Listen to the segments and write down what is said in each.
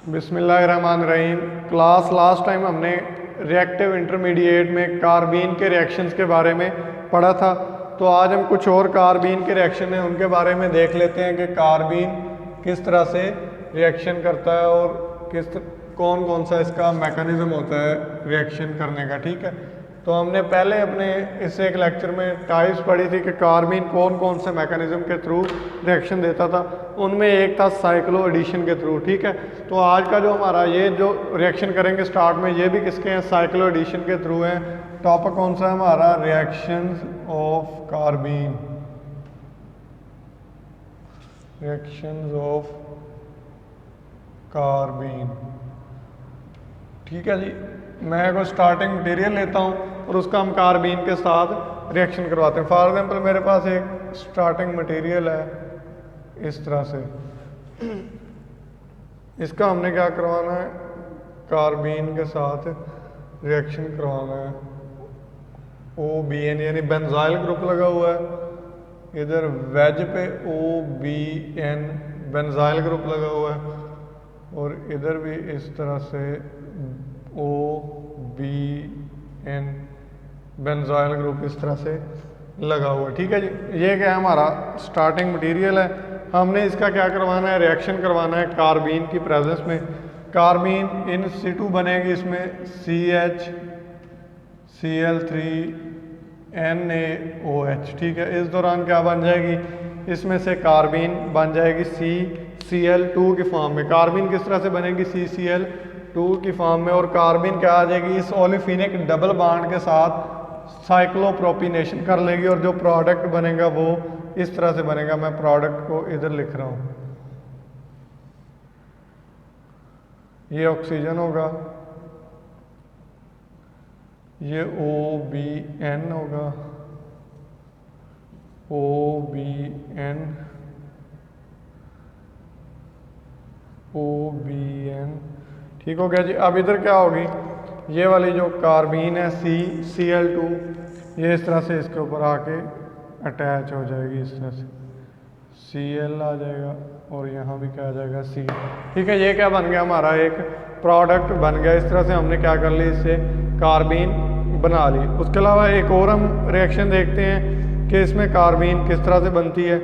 बिस्मिल्लाहिर्रहमानिर्रहीम। Class last time हमने reactive intermediate में कार्बीन के रिएक्शंस के बारे में पढ़ा था। तो आज हम कुछ और कार्बीन के रिएक्शन हैं उनके बारे में देख लेते हैं कि कार्बीन किस तरह से रिएक्शन करता है और कौन कौन सा इसका मैकेनिज्म होता है रिएक्शन करने का। ठीक है, तो हमने पहले अपने इस एक लेक्चर में टाइप्स पढ़ी थी कि कार्बीन कौन कौन से मैकेनिज्म के थ्रू रिएक्शन देता था। उनमें एक था साइक्लो एडिशन के थ्रू। ठीक है, तो आज का जो हमारा ये जो रिएक्शन करेंगे स्टार्ट में, ये भी किसके हैं, साइक्लो एडिशन के थ्रू हैं। टॉपिक कौन सा है हमारा, reactions of carbene, reactions of carbene. ठीक है जी, मैं कोई स्टार्टिंग मटेरियल लेता हूँ और उसका हम कार्बीन के साथ रिएक्शन करवाते हैं। फॉर एग्जांपल मेरे पास एक स्टार्टिंग मटेरियल है इस तरह से, इसका हमने क्या करवाना है, कार्बीन के साथ रिएक्शन करवाना है। OBN यानी बेंजाइल ग्रुप लगा हुआ है, इधर वेज पे OBN बेंजाइल ग्रुप लगा हुआ है और इधर भी इस तरह से OBN बेंजाइल ग्रुप इस तरह से लगा हुआ है। ठीक है जी, ये क्या है, हमारा स्टार्टिंग मटेरियल है। हमने इसका क्या करवाना है, रिएक्शन करवाना है कार्बीन की प्रेजेंस में। कार्बीन इन situ बनेगी, इसमें CH, Cl3, NaOH। ठीक है, इस दौरान क्या बन जाएगी, इसमें से कार्बीन बन जाएगी CCl2 की फॉर्म में। कार्बीन किस तरह से बनेगी, CCl2 की फॉर्म में। और कार्बीन क्या आ जाएगी, इस ओलिफिनिक डबल बॉन्ड के साथ साइक्लोप्रोपिनेशन कर लेगी और जो प्रोडक्ट बनेगा वो इस तरह से बनेगा। मैं प्रोडक्ट को इधर लिख रहा हूँ, ये ऑक्सीजन होगा, ये OBN होगा, OBN। ठीक हो गया जी। अब इधर क्या होगी, ये वाली जो कार्बीन है CCl2, ये इस तरह से इसके ऊपर आके अटैच हो जाएगी, इस तरह से Cl आ जाएगा और यहाँ भी क्या आ जाएगा, C। ठीक है, ये क्या बन गया, हमारा एक प्रोडक्ट बन गया। इस तरह से हमने क्या कर ली, इससे कार्बीन बना ली। उसके अलावा एक और हम रिएक्शन देखते हैं कि इसमें कार्बीन किस तरह से बनती है।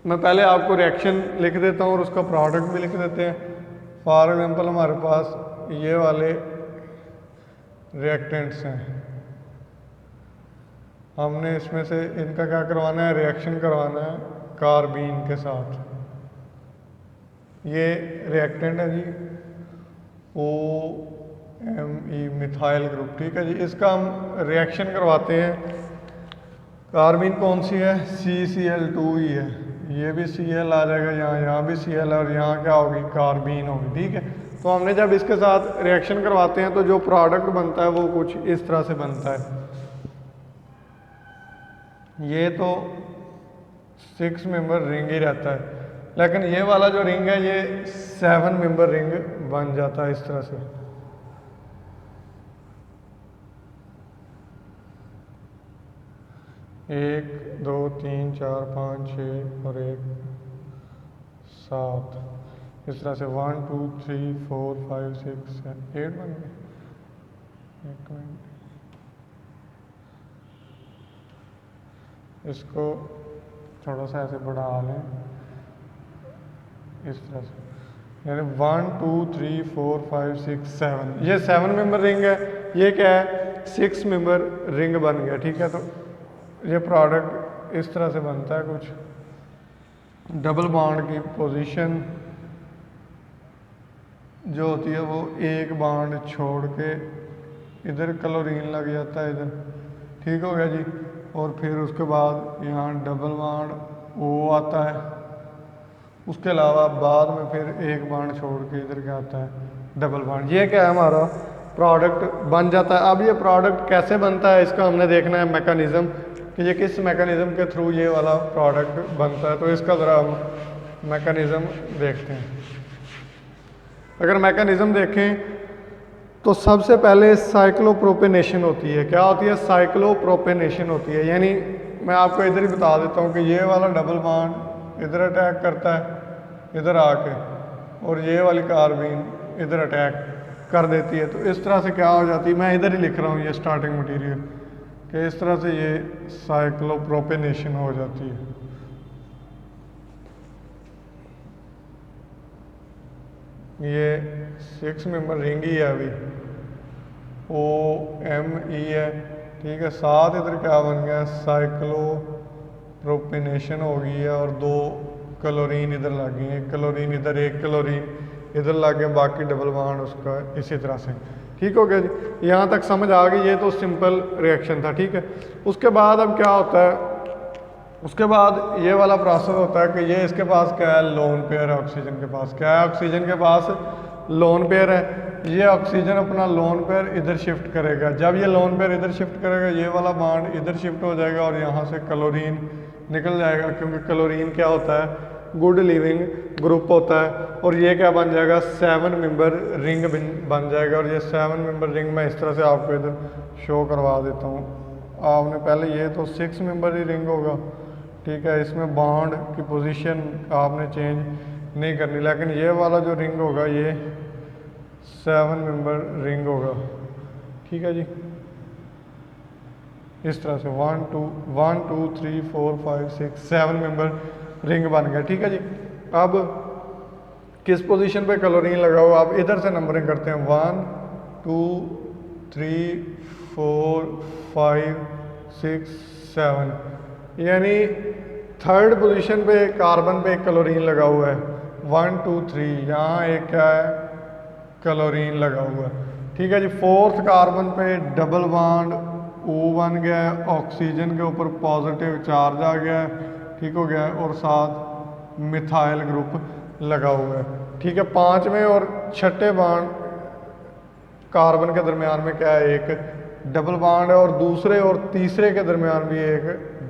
मैं पहले आपको रिएक्शन लिख देता हूँ और उसका प्रोडक्ट भी लिख देते हैं। फॉर एग्जांपल हमारे पास ये वाले रिएक्टेंट्स हैं, हमने इसमें से इनका क्या करवाना है, रिएक्शन करवाना है कार्बीन के साथ। ये रिएक्टेंट है जी, OMe मिथाइल ग्रुप। ठीक है जी, इसका हम रिएक्शन करवाते हैं। कार्बीन कौन सी है, CCl2 ही है, ये भी Cl आ जाएगा, यहाँ भी Cl और यहाँ क्या होगी, कार्बीन होगी। ठीक है, तो हमने जब इसके साथ रिएक्शन करवाते हैं तो जो प्रोडक्ट बनता है वो कुछ इस तरह से बनता है। ये तो 6 मेंबर रिंग ही रहता है, लेकिन ये वाला जो रिंग है ये 7 मेंबर रिंग बन जाता है इस तरह से। एक, दो, तीन, चार, 5, 6 और 1, 7, इस तरह से 1, 2, 3, 4, 5, 6, 7, 8 बन गए। एक मिनट, इसको थोड़ा सा ऐसे बढ़ा लें इस तरह से, यानी 1, 2, 3, 4, 5, 6, 7, ये 7 मेंबर रिंग है। ये क्या है, 6 मेंबर रिंग बन गया। ठीक है, तो ये प्रोडक्ट इस तरह से बनता है कुछ। डबल बॉन्ड की पोजीशन जो होती है वो एक बॉन्ड छोड़ के इधर क्लोरीन लग जाता है इधर। ठीक हो गया जी, और फिर उसके बाद यहाँ डबल बॉन्ड O आता है। उसके अलावा बाद में फिर एक बॉन्ड छोड़ के इधर क्या आता है, डबल बॉन्ड। ये क्या है, हमारा प्रोडक्ट बन जाता है। अब ये प्रोडक्ट कैसे बनता है, इसका हमने देखना है मैकेनिज्म कि ये किस मैकेनिज्म के थ्रू ये वाला प्रोडक्ट बनता है। तो इसका ज़रा हम मैकेनिज्म देखते हैं। अगर मैकेनिज्म देखें तो सबसे पहले साइक्लोप्रोपेनेशन होती है। क्या होती है, साइक्लोप्रोपेनेशन होती है। यानी मैं आपको इधर ही बता देता हूँ कि ये वाला डबल बॉन्ड इधर अटैक करता है इधर आके, और ये वाली कार्बीन इधर अटैक कर देती है। तो इस तरह से क्या हो जाती है, मैं इधर ही लिख रहा हूँ ये स्टार्टिंग मटेरियल, कि इस तरह से ये साइक्लोप्रोपेनेशन हो जाती है। ये 6 मेंबर रिंग ही है अभी, OMe है, ठीक है। साथ इधर क्या बन गया, साइक्लोप्रोपेनेशन हो गई है, और 2 क्लोरीन इधर लग गई, 1 क्लोरीन इधर, 1 क्लोरीन इधर लग गए, बाकी डबल बॉन्ड उसका इसी तरह से। ठीक हो गया जी, यहाँ तक समझ आ गई। ये तो सिंपल रिएक्शन था, ठीक है। उसके बाद अब क्या होता है, उसके बाद ये वाला प्रोसेस होता है कि ये इसके पास क्या है, लोन पेयर है। ऑक्सीजन के पास क्या है, ऑक्सीजन के पास लोन पेयर है। ये ऑक्सीजन अपना लोन पेयर इधर शिफ्ट करेगा। जब ये लोन पेयर इधर शिफ्ट करेगा, ये वाला बॉन्ड इधर शिफ्ट हो जाएगा और यहाँ से क्लोरीन निकल जाएगा, क्योंकि क्लोरीन क्या होता है, गुड लिविंग ग्रुप होता है। और ये क्या बन जाएगा, 7 मेंबर रिंग बन जाएगा। और ये 7 मेंबर रिंग मैं इस तरह से आपको इधर शो करवा देता हूँ। आपने पहले ये तो 6 मेंबर ही रिंग होगा, ठीक है। इसमें बॉन्ड की पोजीशन आपने चेंज नहीं करनी, लेकिन ये वाला जो रिंग होगा ये 7 मेंबर रिंग होगा, ठीक है जी। इस तरह से 1 2 3 4 5 6 7 मेंबर रिंग बन गया, ठीक है जी। अब किस पोजीशन पे क्लोरीन लगा हुआ, आप इधर से नंबरिंग करते हैं, 1 2 3 4 5 6 7, यानी 3rd पोजीशन पे कार्बन पे एक क्लोरीन लगा हुआ है। 1 2 3 यहाँ एक क्या है, क्लोरीन लगा हुआ है, ठीक है जी। 4th कार्बन पे डबल बॉन्ड O बन गया है, ऑक्सीजन के ऊपर पॉजिटिव चार्ज आ गया है, ठीक हो गया है, और साथ मिथाइल ग्रुप लगा हुआ है, ठीक है। 5वें और 6ठे बॉन्ड कार्बन के दरमियान में क्या है, एक डबल बॉन्ड है, और दूसरे और तीसरे के दरमियान भी एक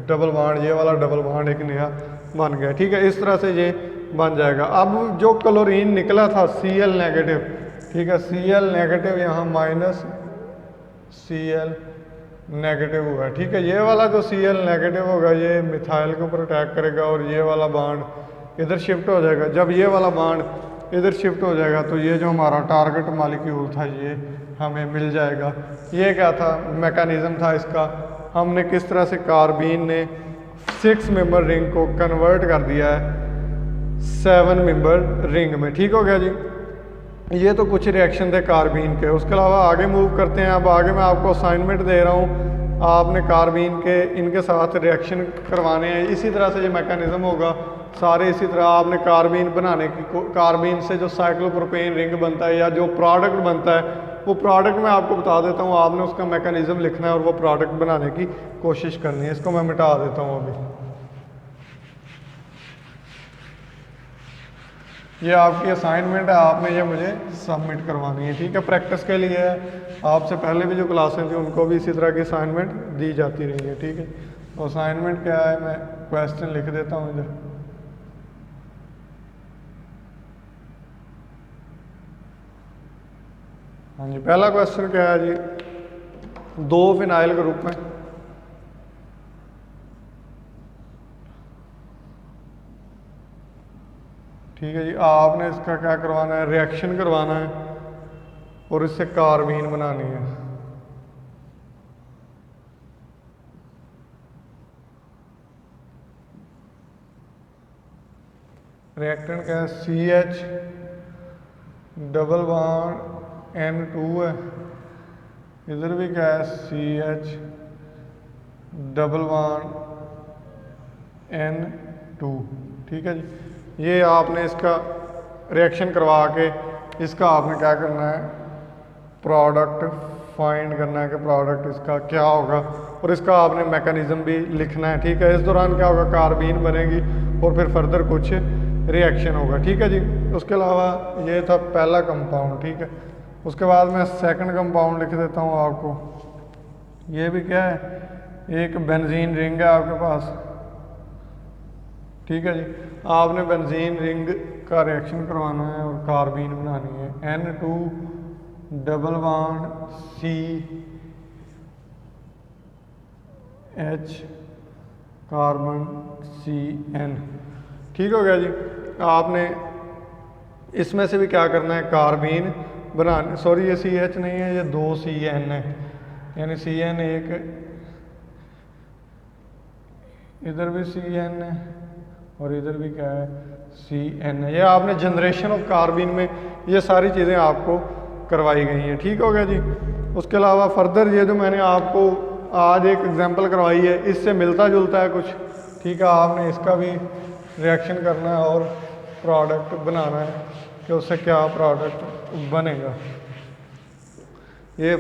डबल बॉन्ड, ये वाला डबल बॉन्ड एक नया बन गया, ठीक है। इस तरह से ये बन जाएगा। अब जो क्लोरीन निकला था Cl नेगेटिव, ठीक है, Cl नेगेटिव यहाँ माइनस Cl नेगेटिव हुआ, ठीक है। ये वाला जो Cl नेगेटिव होगा ये मिथाइल के ऊपर अटैक करेगा और ये वाला बॉन्ड इधर शिफ्ट हो जाएगा। जब ये वाला बॉन्ड इधर शिफ्ट हो जाएगा तो ये जो हमारा टारगेट मॉलिक्यूल था ये हमें मिल जाएगा। ये क्या था, मैकेनिज्म था इसका। हमने किस तरह से कार्बीन ने 6 मेंबर रिंग को कन्वर्ट कर दिया है 7 मेंबर रिंग में, ठीक हो गया जी। ये तो कुछ रिएक्शन थे कार्बीन के। उसके अलावा आगे मूव करते हैं। अब आगे मैं आपको असाइनमेंट दे रहा हूँ, आपने कार्बीन के इनके साथ रिएक्शन करवाने हैं। इसी तरह से ये मैकेनिज्म होगा सारे। इसी तरह आपने कार्बीन बनाने की, कार्बीन से जो साइक्लोप्रोपेन रिंग बनता है या जो प्रोडक्ट बनता है वो प्रोडक्ट मैं आपको बता देता हूँ। आपने उसका मैकेनिज्म लिखना है और वो प्रोडक्ट बनाने की कोशिश करनी है। इसको मैं मिटा देता हूँ अभी। ये आपकी असाइनमेंट है, आपने ये मुझे सबमिट करवानी है, ठीक है। प्रैक्टिस के लिए है, आपसे पहले भी जो क्लासें थी उनको भी इसी तरह की असाइनमेंट दी जाती रही है, ठीक है। तो असाइनमेंट क्या है, मैं क्वेश्चन लिख देता हूँ इधर। हाँ जी, पहला क्वेश्चन क्या है जी, 2 फिनाइल ग्रुप में ठीक है जी, आपने इसका क्या करवाना है, रिएक्शन करवाना है और इससे कार्बीन बनानी है। रिएक्टेंट क्या है, CH डबल बॉन्ड N2 है, इधर भी क्या है CH डबल बॉन्ड N2, ठीक है जी। ये आपने इसका रिएक्शन करवा के इसका आपने क्या करना है, प्रोडक्ट फाइंड करना है कि प्रोडक्ट इसका क्या होगा, और इसका आपने मैकेनिज्म भी लिखना है, ठीक है। इस दौरान क्या होगा, कार्बीन बनेगी और फिर फर्दर कुछ रिएक्शन होगा, ठीक है जी। उसके अलावा ये था पहला कंपाउंड, ठीक है। उसके बाद मैं सेकंड कंपाउंड लिख देता हूँ आपको। ये भी क्या है, एक बेंजीन रिंग है आपके पास, ठीक है जी। आपने बेंजीन रिंग का रिएक्शन करवाना है और कार्बीन बनानी है। N2 double bond CH carbon CN, ठीक हो गया जी। आपने इसमें से भी क्या करना है, कार्बीन बनाने, सॉरी ये CH नहीं है, ये 2 CN है, यानी CN एक, इधर भी CN है और इधर भी क्या है, CN है। ये आपने जनरेशन ऑफ कार्बीन में ये सारी चीज़ें आपको करवाई गई हैं। ठीक हो गया जी। उसके अलावा फर्दर ये जो मैंने आपको आज एक एग्जांपल करवाई है, इससे मिलता जुलता है कुछ। ठीक है, आपने इसका भी रिएक्शन करना है और प्रोडक्ट बनाना है कि उससे क्या प्रोडक्ट बनेगा। ये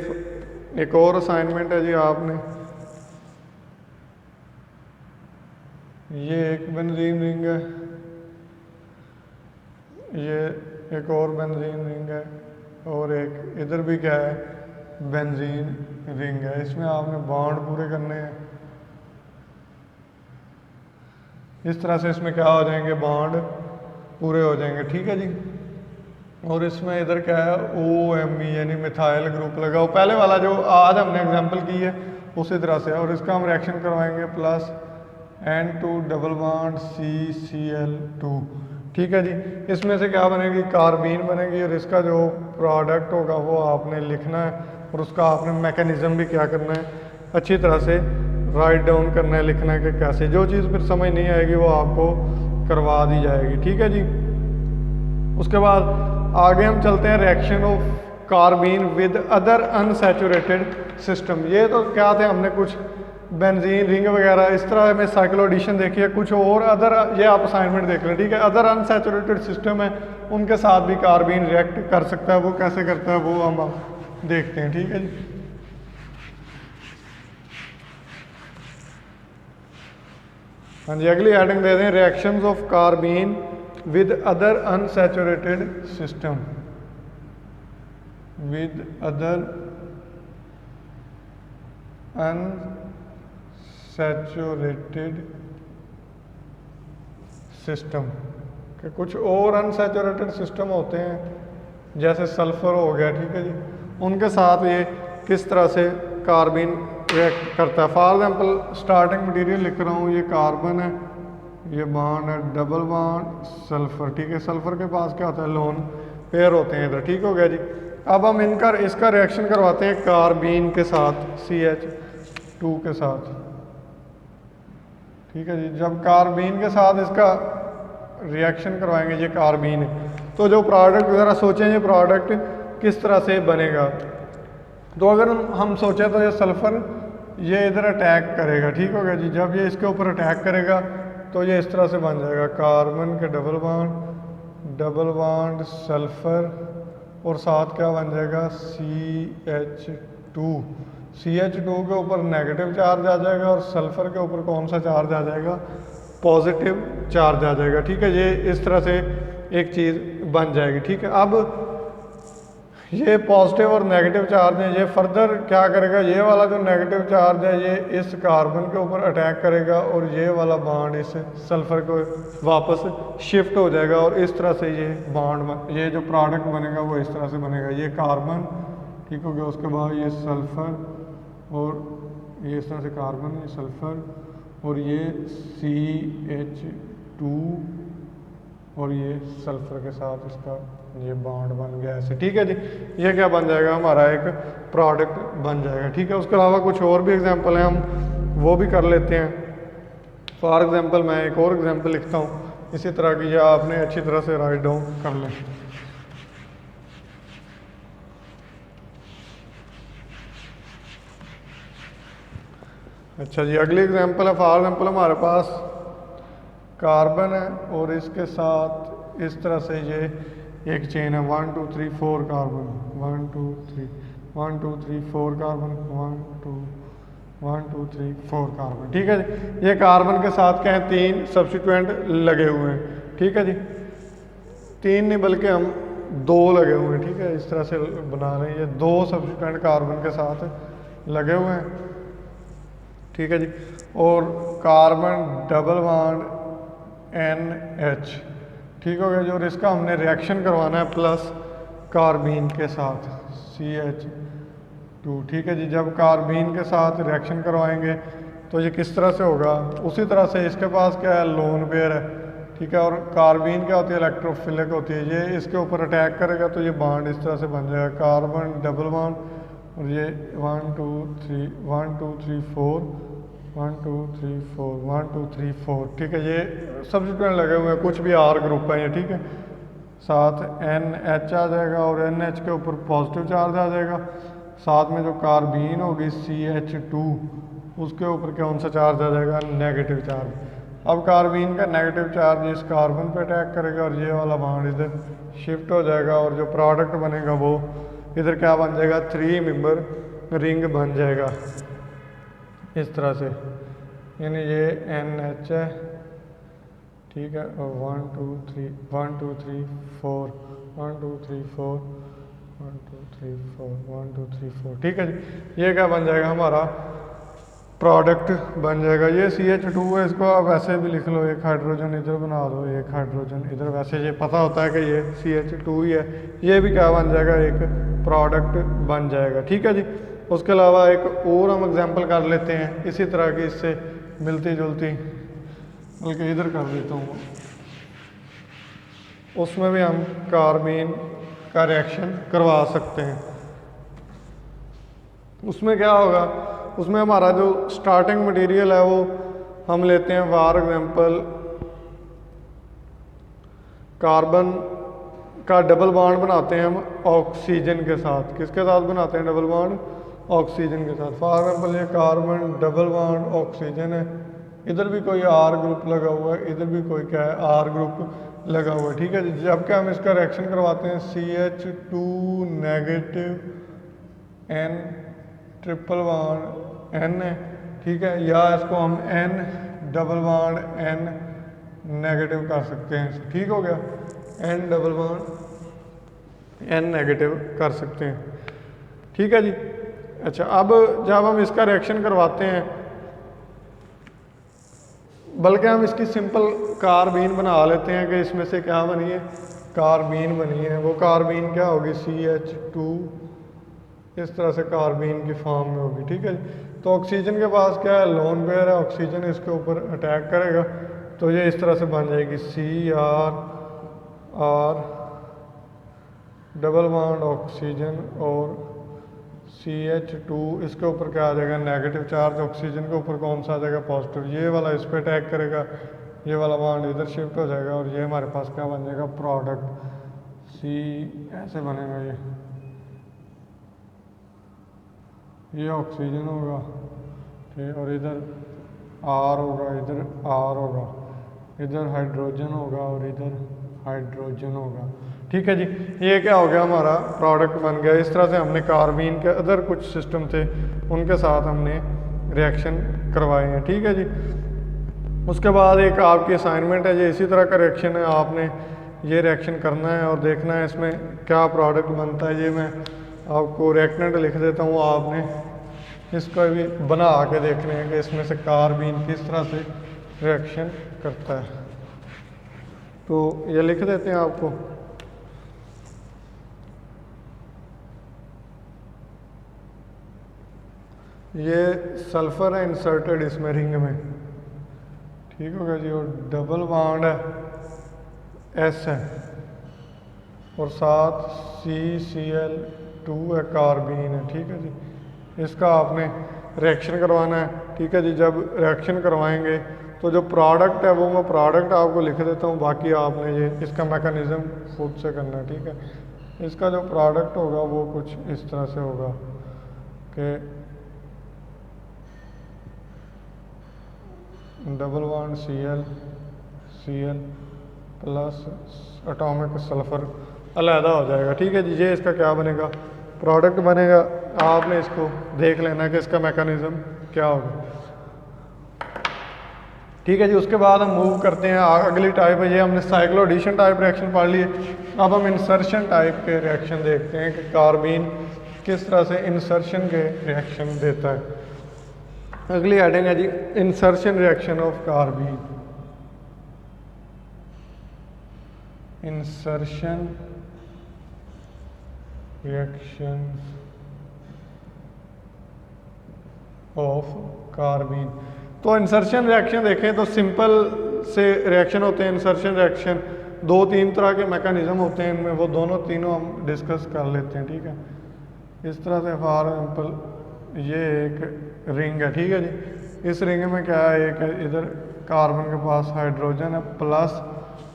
एक और असाइनमेंट है जी, आपने ये एक बेंजीन रिंग है, ये एक और बेंजीन रिंग है और एक इधर भी क्या है, बेंजीन रिंग है। इसमें आपने बॉन्ड पूरे करने हैं। इस तरह से इसमें क्या हो जाएंगे, बॉन्ड पूरे हो जाएंगे। ठीक है जी। और इसमें इधर क्या है, OMe यानी मिथाइल ग्रुप लगाओ। पहले वाला जो आज हमने एग्जांपल की है उसी तरह से, और इसका हम रिएक्शन करवाएंगे plus N2 double bond CCl2। ठीक है जी। इसमें से क्या बनेगी, कार्बीन बनेगी, और इसका जो प्रोडक्ट होगा वो आपने लिखना है और उसका आपने मैकेनिज्म भी क्या करना है, अच्छी तरह से राइट डाउन करना है, लिखना है कि कैसे। जो चीज़ फिर समझ नहीं आएगी वो आपको करवा दी जाएगी। ठीक है जी। उसके बाद आगे हम चलते हैं reaction of carbene with other unsaturated system. ये तो क्या थे, हमने कुछ बेंजीन रिंग वगैरह इस तरह में साइक्लो एडिशन देखी है, कुछ और अदर, ये आप असाइनमेंट देख लें। ठीक है, अदर अनसैचुरेटेड सिस्टम है, उनके साथ भी कार्बीन रिएक्ट कर सकता है। वो कैसे करता है वो हम देखते हैं। ठीक है जी। हाँ जी, अगली हेडिंग दे दें, reactions of carbene with other unsaturated system, with other unsaturated system. कि कुछ और अनसैचुरेटेड सिस्टम होते हैं जैसे सल्फर हो गया। ठीक है जी, उनके साथ ये किस तरह से कार्बन रिएक्ट करता है। फॉर एग्जांपल स्टार्टिंग मटेरियल लिख रहा हूँ, ये कार्बन है, ये बॉन्ड है, डबल बॉन्ड सल्फर। ठीक है, सल्फर के पास क्या होता है, लोन पेयर होते हैं इधर। ठीक हो गया जी। अब हम इसका रिएक्शन करवाते हैं कार्बीन के साथ, CH2 के साथ। ठीक है जी, जब कार्बीन के साथ इसका रिएक्शन करवाएंगे, ये कार्बीन है, तो जो प्रोडक्ट ज़रा सोचें ये प्रोडक्ट किस तरह से बनेगा। तो अगर हम सोचें तो ये सल्फर ये इधर अटैक करेगा। ठीक हो गया जी। जब ये इसके ऊपर अटैक करेगा तो ये इस तरह से बन जाएगा, कार्बन के डबल बॉन्ड सल्फर, और साथ क्या बन जाएगा, CH2। CH2 के ऊपर नेगेटिव चार्ज आ जाएगा और सल्फर के ऊपर कौन सा चार्ज आ जाएगा, पॉजिटिव चार्ज आ जाएगा। ठीक है, ये इस तरह से एक चीज़ बन जाएगी। ठीक है, अब ये पॉजिटिव और नेगेटिव चार्ज है, ये फर्दर क्या करेगा, ये वाला जो नेगेटिव चार्ज है ये इस कार्बन के ऊपर अटैक करेगा और ये वाला बॉन्ड इस सल्फर को वापस शिफ्ट हो जाएगा, और इस तरह से ये बॉन्ड, ये जो प्रोडक्ट बनेगा वो इस तरह से बनेगा। ये कार्बन, ठीक हो गया, उसके बाद ये सल्फर, और ये इस तरह से कार्बन, ये सल्फर, और ये CH2, और ये सल्फर के साथ इसका ये बॉन्ड बन गया ऐसे। ठीक है जी, ये क्या बन जाएगा, हमारा एक प्रोडक्ट बन जाएगा। ठीक है, उसके अलावा कुछ और भी एग्जांपल हैं, हम वो भी कर लेते हैं। फॉर एग्जांपल मैं एक और एग्जांपल लिखता हूँ इसी तरह की, या आपने अच्छी तरह से राइट डाउन कर लें। अच्छा जी, अगली एग्जांपल है, फॉर एग्जांपल हमारे पास कार्बन है और इसके साथ इस तरह से ये एक चेन है, 1 2 3 4 कार्बन, 1 2 3 1 2 3 4 कार्बन, 1 2 3 4 कार्बन। ठीक है जी, ये कार्बन के साथ क्या है, 3 सब्स्टिट्यूएंट लगे हुए हैं। ठीक है जी, 3 नहीं बल्कि हम 2 लगे हुए हैं। ठीक है, इस तरह से बना रहे हैं, ये 2 सब्स्टिट्यूएंट कार्बन के साथ लगे हुए हैं। ठीक है जी, और कार्बन डबल बॉन्ड NH। ठीक हो गया जी, और इसका हमने रिएक्शन करवाना है प्लस कार्बीन के साथ, CH2। ठीक है जी, जब कार्बीन के साथ रिएक्शन करवाएंगे तो ये किस तरह से होगा, उसी तरह से इसके पास क्या है, लोन पेयर है, ठीक है। और कार्बीन क्या होती है, इलेक्ट्रोफिलिक होती है, ये इसके ऊपर अटैक करेगा तो ये बॉन्ड इस तरह से बन जाएगा, कार्बन डबल बॉन्ड, और ये 1 2 3 1 2 3 4 1 2 3 4 1 2 3 4, ठीक है। ये सब्स्टिट्यूएंट लगे हुए हैं, कुछ भी आर ग्रुप है ये, ठीक है। साथ NH आ जाएगा और NH के ऊपर पॉजिटिव चार्ज आ जाएगा, साथ में जो कार्बीन होगी CH2 उसके ऊपर कौन सा चार्ज आ जाएगा, नेगेटिव चार्ज। अब कार्बीन का नेगेटिव चार्ज इस कार्बन पे अटैक करेगा और ये वाला बॉन्ड इधर शिफ्ट हो जाएगा और जो प्रोडक्ट बनेगा वो इधर क्या बन जाएगा, 3 मेंबर रिंग बन जाएगा इस तरह से, यानी ये NH है, ठीक है। और 1 2 3 1 2 3 4 1 2 3 4 1 2 3 4 1 2 3 4, ठीक है जी। ये क्या बन जाएगा, हमारा प्रोडक्ट बन जाएगा। ये CH2 है, इसको आप वैसे भी लिख लो, एक हाइड्रोजन इधर बना दो, एक हाइड्रोजन इधर, वैसे ये पता होता है कि ये CH2 ही है। ये भी क्या बन जाएगा, एक प्रोडक्ट बन जाएगा, ठीक है जी। उसके अलावा एक और हम एग्जांपल कर लेते हैं इसी तरह की, इससे मिलती जुलती, बल्कि इधर कर देता हूँ, उसमें भी हम कार्बीन का रिएक्शन करवा सकते हैं। उसमें क्या होगा, उसमें हमारा जो स्टार्टिंग मटेरियल है वो हम लेते हैं, फॉर एग्जांपल कार्बन का डबल बॉन्ड बनाते हैं हम ऑक्सीजन के साथ। किसके साथ बनाते हैं डबल बॉन्ड, ऑक्सीजन के साथ। फॉर एग्जांपल ये कार्बन डबल बॉन्ड ऑक्सीजन है, इधर भी कोई R ग्रुप लगा हुआ है, इधर भी कोई क्या है, R ग्रुप लगा हुआ है, ठीक है जी। जब क्या हम इसका रिएक्शन करवाते हैं, CH2 negative N triple bond N है, ठीक है, या इसको हम N double bond N negative कर सकते हैं, ठीक हो गया, N double bond N negative कर सकते हैं, ठीक है जी। अच्छा, अब जब हम इसका रिएक्शन करवाते हैं, बल्कि हम इसकी सिंपल कार्बीन बना लेते हैं कि इसमें से क्या बनी है, कार्बीन बनी है। वो कार्बीन क्या होगी, CH2 इस तरह से कार्बीन की फॉर्म में होगी, ठीक है। तो ऑक्सीजन के पास क्या है, लोन पेयर है, ऑक्सीजन इसके ऊपर अटैक करेगा तो ये इस तरह से बन जाएगी, CR डबल बॉन्ड ऑक्सीजन और CH2, इसके ऊपर क्या आ जाएगा, नेगेटिव चार्ज, ऑक्सीजन के ऊपर कौन सा आ जाएगा, पॉजिटिव। ये वाला इस पर अटैक करेगा, ये वाला बॉन्ड इधर शिफ्ट हो जाएगा और ये हमारे पास क्या बन जाएगा, प्रोडक्ट C ऐसे बनेगा। ये ऑक्सीजन होगा, ठीक, और इधर R होगा, इधर R होगा, इधर हाइड्रोजन होगा और इधर हाइड्रोजन होगा, ठीक है जी। ये क्या हो गया, हमारा प्रोडक्ट बन गया। इस तरह से हमने कार्बीन के अदर कुछ सिस्टम थे उनके साथ हमने रिएक्शन करवाए हैं, ठीक है जी। उसके बाद एक आपकी असाइनमेंट है, ये इसी तरह का रिएक्शन है, आपने ये रिएक्शन करना है और देखना है इसमें क्या प्रोडक्ट बनता है। ये मैं आपको रिएक्टेंट लिख देता हूँ, आपने इसको भी बना के देखने हैं कि इसमें से कार्बीन किस तरह से रिएक्शन करता है। तो ये लिख देते हैं आपको, ये सल्फर है इंसर्टेड इसमें रिंग में, ठीक हो गया जी। और डबल बॉन्ड है S है और साथ CCl2 है, कार्बीन है, ठीक है जी। इसका आपने रिएक्शन करवाना है, ठीक है जी। जब रिएक्शन करवाएंगे तो जो प्रोडक्ट है वो मैं प्रोडक्ट आपको लिख देता हूँ, बाकी आपने ये इसका मैकेनिज्म खुद से करना है, ठीक है। इसका जो प्रोडक्ट होगा वो कुछ इस तरह से होगा कि double bond Cl plus atomic sulphur अलहदा हो जाएगा, ठीक है जी। ये इसका क्या बनेगा, प्रोडक्ट बनेगा। आपने इसको देख लेना है कि इसका मैकेनिज्म क्या होगा, ठीक है जी। उसके बाद हम मूव करते हैं, अगली टाइप है, ये हमने साइक्लोएडिशन टाइप रिएक्शन पढ़ लिए। अब हम इंसर्शन टाइप के रिएक्शन देखते हैं कि कार्बीन किस तरह से इंसर्शन के रिएक्शन देता है। अगली हेडिंग है जी, insertion reaction of carbene. Insertion reaction of carbene. तो इंसर्शन रिएक्शन देखें तो सिंपल से रिएक्शन होते हैं, इंसर्शन रिएक्शन, 2-3 तरह के मैकेनिज़्म होते हैं इनमें, वो दोनों तीनों हम डिस्कस कर लेते हैं, ठीक है। इस तरह से फॉर एग्जाम्पल ये एक रिंग है, ठीक है जी। इस रिंग में क्या है, एक इधर कार्बन के पास हाइड्रोजन है प्लस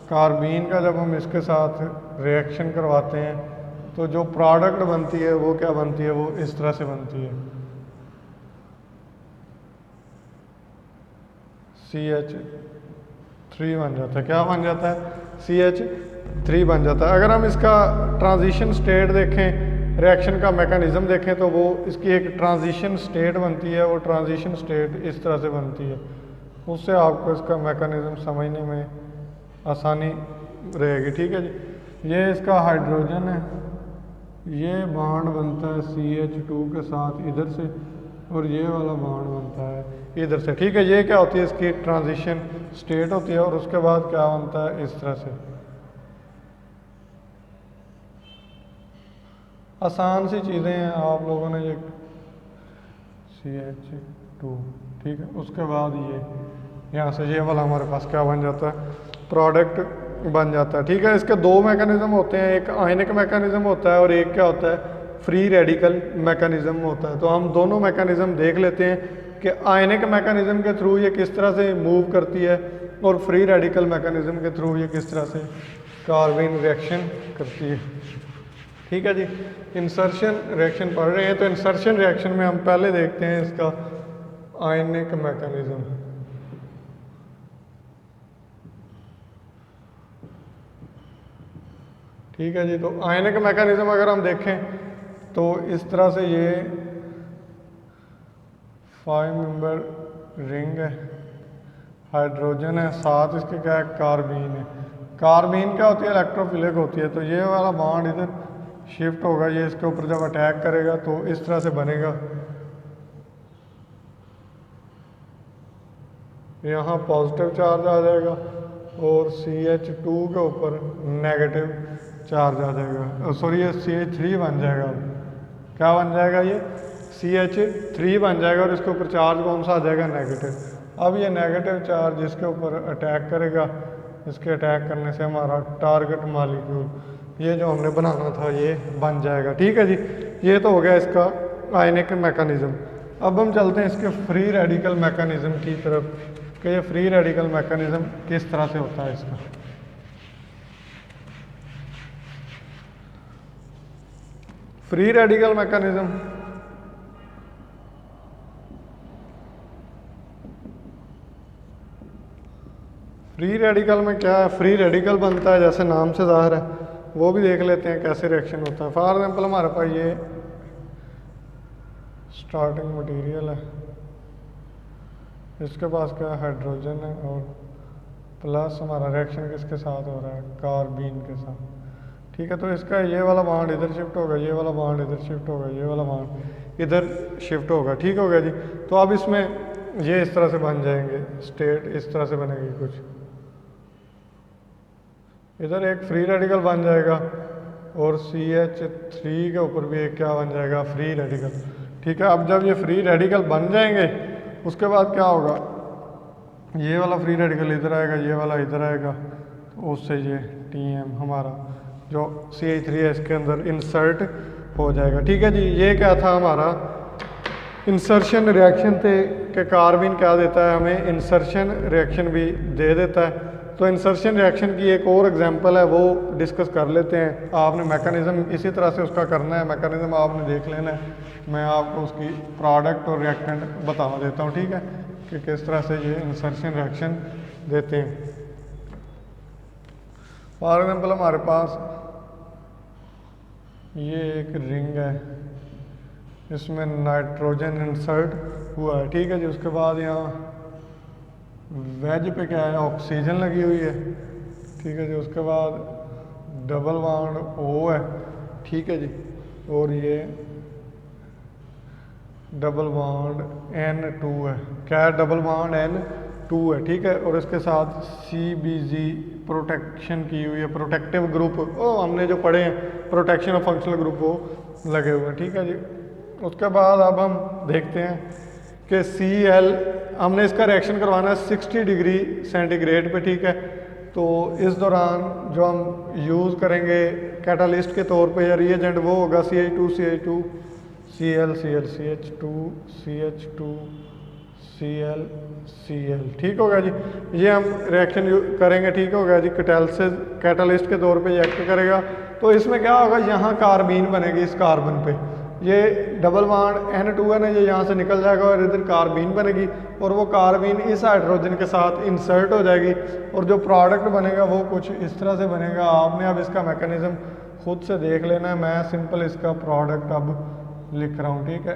कार्बीन का, जब हम इसके साथ रिएक्शन करवाते हैं तो जो प्रोडक्ट बनती है वो क्या बनती है, वो इस तरह से बनती है, CH3 बन जाता है। क्या बन जाता है, CH3 बन जाता है। अगर हम इसका ट्रांजिशन स्टेट देखें, रिएक्शन का मैकेनिज़्म देखें, तो वो इसकी एक ट्रांजिशन स्टेट बनती है, वो ट्रांजिशन स्टेट इस तरह से बनती है। उससे आपको इसका मैकेनिज़्म समझने में आसानी रहेगी, ठीक है जी। ये इसका हाइड्रोजन है, ये बॉन्ड बनता है CH2 के साथ इधर से, और ये वाला बॉन्ड बनता है इधर से, ठीक है। ये क्या होती है, इसकी ट्रांजिशन स्टेट होती है, और उसके बाद क्या बनता है इस तरह से। आसान सी चीज़ें हैं, आप लोगों ने ये CH2, ठीक है। उसके बाद ये यहाँ से ये वाला हमारे पास क्या बन जाता है, प्रोडक्ट बन जाता है, ठीक है। इसके दो मैकेनिज़्म होते हैं, एक आयनिक मैकेनिज़्म होता है और एक क्या होता है, फ्री रेडिकल मैकेनिज़्म होता है। तो हम दोनों मैकेनिज़्म देख लेते हैं कि आयनिक मैकेनिज़्म के थ्रू ये किस तरह से मूव करती है, और फ्री रेडिकल मैकेनिज़्म के थ्रू ये किस तरह से कार्बन रिएक्शन करती है, ठीक है जी। इंसर्शन रिएक्शन पढ़ रहे हैं, तो इंसर्शन रिएक्शन में हम पहले देखते हैं इसका आयनिक मैकेनिज़्म। ठीक है जी। तो आयनिक मैकेनिज़्म अगर हम देखें तो इस तरह से ये 5 मेंबर रिंग है, हाइड्रोजन है, साथ इसके क्या है, कार्बीन है। कार्बीन क्या होती है, इलेक्ट्रोफिलिक होती है। तो ये वाला बॉन्ड इधर शिफ्ट होगा, ये इसके ऊपर जब अटैक करेगा तो इस तरह से बनेगा, यहाँ पॉजिटिव चार्ज आ जाएगा और CH2 के ऊपर नेगेटिव चार्ज आ जाएगा, सॉरी ये CH3 बन जाएगा। क्या बन जाएगा, ये CH3 बन जाएगा, और इसके ऊपर चार्ज कौन सा आ जाएगा, नेगेटिव। अब ये नेगेटिव चार्ज इसके ऊपर अटैक करेगा, इसके अटैक करने से हमारा टारगेट मॉलिक्यूल ये जो हमने बनाना था ये बन जाएगा, ठीक है जी। ये तो हो गया इसका आयनिक मैकेनिज़्म। अब हम चलते हैं इसके फ्री रेडिकल मैकेनिज़्म की तरफ कि ये फ्री रेडिकल मैकेनिज़्म किस तरह से होता है इसका। Free radical mechanism free radical में क्या है, फ्री रेडिकल बनता है जैसे नाम से ज़ाहिर है, वो भी देख लेते हैं कैसे रिएक्शन होता है। फॉर एग्जांपल हमारे पास ये स्टार्टिंग मटेरियल है, इसके पास क्या हाइड्रोजन है, और प्लस हमारा रिएक्शन किसके साथ हो रहा है, कार्बीन के साथ, ठीक है। तो इसका ये वाला बॉन्ड इधर शिफ्ट होगा, ये वाला बॉन्ड इधर शिफ्ट होगा, ये वाला बॉन्ड इधर शिफ्ट होगा, ठीक हो गया जी। तो अब इसमें ये इस तरह से बन जाएंगे, स्टेट इस तरह से बनेगी कुछ, इधर एक फ्री रेडिकल बन जाएगा और CH3 के ऊपर भी एक क्या बन जाएगा, फ्री रेडिकल, ठीक है। अब जब ये फ्री रेडिकल बन जाएंगे उसके बाद क्या होगा, ये वाला फ्री रेडिकल इधर आएगा, ये वाला इधर आएगा, तो उससे ये TM हमारा जो CH3 है इसके अंदर इंसर्ट हो जाएगा, ठीक है जी। ये क्या था हमारा इंसर्शन रिएक्शन थे कि कार्बन क्या देता है हमें, इंसर्शन रिएक्शन भी दे देता है। तो इंसर्शन रिएक्शन की एक और एग्जांपल है, वो डिस्कस कर लेते हैं। आपने मैकेनिज़्म इसी तरह से उसका करना है, मैकेनिज़्म आपने देख लेना है, मैं आपको उसकी प्रोडक्ट और रिएक्टेंट बता देता हूँ, ठीक है, कि किस तरह से ये इंसर्शन रिएक्शन देते हैं। फॉर एग्जांपल हमारे पास ये एक रिंग है, इसमें नाइट्रोजन इंसर्ट हुआ है, ठीक है जी। उसके बाद यहाँ वेज पे क्या है, ऑक्सीजन लगी हुई है, ठीक है जी। उसके बाद डबल बॉन्ड O है, ठीक है जी, और ये डबल बॉन्ड N2 है, क्या है, डबल बॉन्ड N2 है, ठीक है। और इसके साथ CBG प्रोटेक्शन की हुई है, प्रोटेक्टिव ग्रुप, हमने जो पढ़े हैं प्रोटेक्शन ऑफ फंक्शनल ग्रुप वो लगे हुए हैं, ठीक है जी। उसके बाद अब हम देखते हैं कि Cl हमने इसका रिएक्शन करवाना है 60 डिग्री सेंटीग्रेड पे, ठीक है। तो इस दौरान जो हम यूज़ करेंगे कैटालिस्ट के तौर पे या रिएजेंट वो होगा CH2 CH2 Cl Cl CH2 CH2 Cl Cl, ठीक होगा जी। ये हम रिएक्शन करेंगे, ठीक होगा जी। कैटालिस्ट के तौर पे ये एक्ट करेगा। तो इसमें क्या होगा, यहाँ कार्बीन बनेगी इस कार्बन पे, ये डबल बॉन्ड N2N है, ये यहाँ से निकल जाएगा और इधर कार्बीन बनेगी और वो कार्बीन इस हाइड्रोजन के साथ इंसर्ट हो जाएगी और जो प्रोडक्ट बनेगा वो कुछ इस तरह से बनेगा। आपने अब इसका मैकेनिज्म खुद से देख लेना है, मैं सिंपल इसका प्रोडक्ट अब लिख रहा हूँ, ठीक है।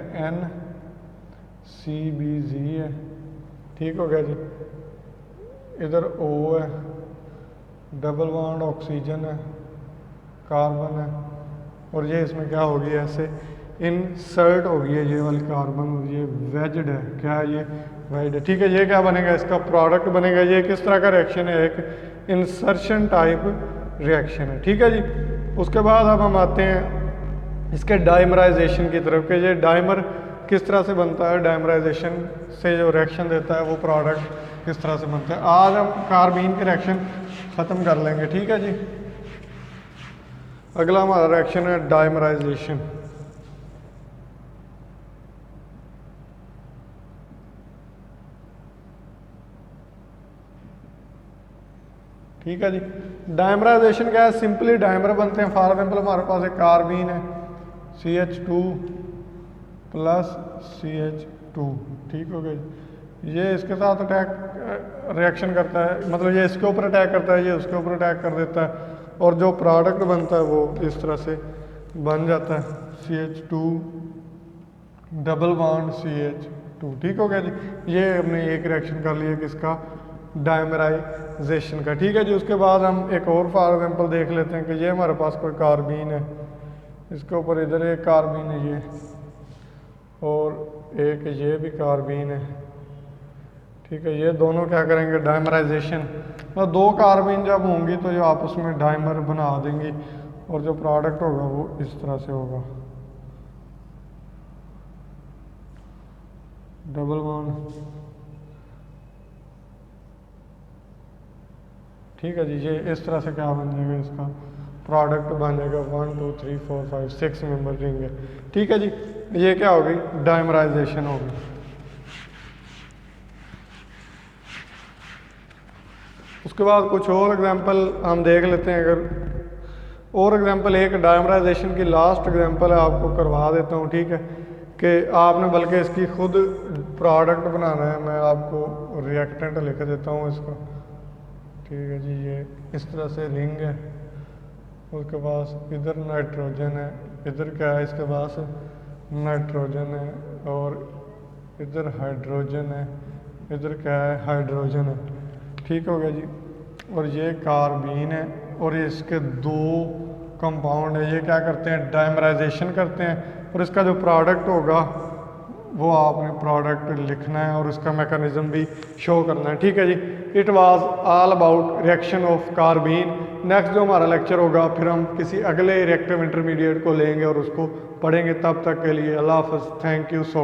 NCBZ है, ठीक हो गया जी। इधर O है, डबल बॉन्ड ऑक्सीजन है, कार्बन है और ये इसमें क्या होगी, ऐसे इंसर्ट होगी है ये वाली कार्बन और ये वेज्ड है, क्या है ये वेज्ड है, ठीक है। ये क्या बनेगा, इसका प्रोडक्ट बनेगा। ये किस तरह का रिएक्शन है, एक इंसर्शन टाइप रिएक्शन है, ठीक है जी। उसके बाद अब हम आते हैं इसके डाइमराइजेशन की तरफ के ये डाइमर किस तरह से बनता है, डाइमराइजेशन से जो रिएक्शन देता है वो प्रोडक्ट किस तरह से बनता है। आज हम कार्बीन के रिएक्शन ख़त्म कर लेंगे, ठीक है जी। अगला हमारा रिएक्शन है डाइमराइजेशन। ठीक है जी। डाइमराइजेशन क्या है, सिंपली डाइमर बनते हैं। फॉर एग्जाम्पल हमारे पास एक कार्बीन है CH2 प्लस CH2, ठीक हो गया। ये इसके साथ अटैक रिएक्शन करता है, मतलब ये इसके ऊपर अटैक करता है, ये उसके ऊपर अटैक कर देता है और जो प्रोडक्ट बनता है वो इस तरह से बन जाता है CH2 डबल बॉन्ड CH2, ठीक हो गया जी। ये हमने एक रिएक्शन कर लिया किसका, डाइमराइजेशन का, ठीक है जी। उसके बाद हम एक और फॉर एग्जाम्पल देख लेते हैं कि ये हमारे पास कोई कार्बीन है, इसके ऊपर इधर एक कार्बीन है ये और एक ये भी कार्बीन है, ठीक है। ये दोनों क्या करेंगे, डाइमराइजेशन, मतलब दो कार्बीन जब होंगी तो ये आपस में डाइमर बना देंगी और जो प्रोडक्ट होगा वो इस तरह से होगा, डबल बॉन्ड, ठीक है जी। ये इस तरह से क्या बन जाएगा, इसका प्रोडक्ट बन जाएगा 1 2 3 4 5 6 मेंबर रिंग है, ठीक है जी। ये क्या हो गई, डाइमराइजेशन हो गई। उसके बाद कुछ और एग्जांपल हम देख लेते हैं। अगर और एग्जांपल, एक डाइमराइजेशन की लास्ट एग्जांपल है, आपको करवा देता हूँ, ठीक है। कि आपने बल्कि इसकी खुद प्रोडक्ट बनाना है, मैं आपको रिएक्टेंट लिख देता हूँ इसका, ठीक है जी। ये इस तरह से रिंग है, उसके पास इधर नाइट्रोजन है, इधर क्या है, इसके पास नाइट्रोजन है और इधर हाइड्रोजन है, इधर क्या है, हाइड्रोजन है, ठीक हो गया जी। और ये कार्बीन है और ये इसके दो कंपाउंड है, ये क्या करते हैं, डाइमराइजेशन करते हैं और इसका जो प्रोडक्ट होगा वो आपने प्रोडक्ट लिखना है और उसका मैकेनिज्म भी शो करना है, ठीक है जी। It was all about reaction of carbene. Next जो हमारा लेक्चर होगा फिर हम किसी अगले रिएक्टिव इंटरमीडिएट को लेंगे और उसको पढ़ेंगे। तब तक के लिए अल्लाह हाफ़िज़, थैंक यू सो मच।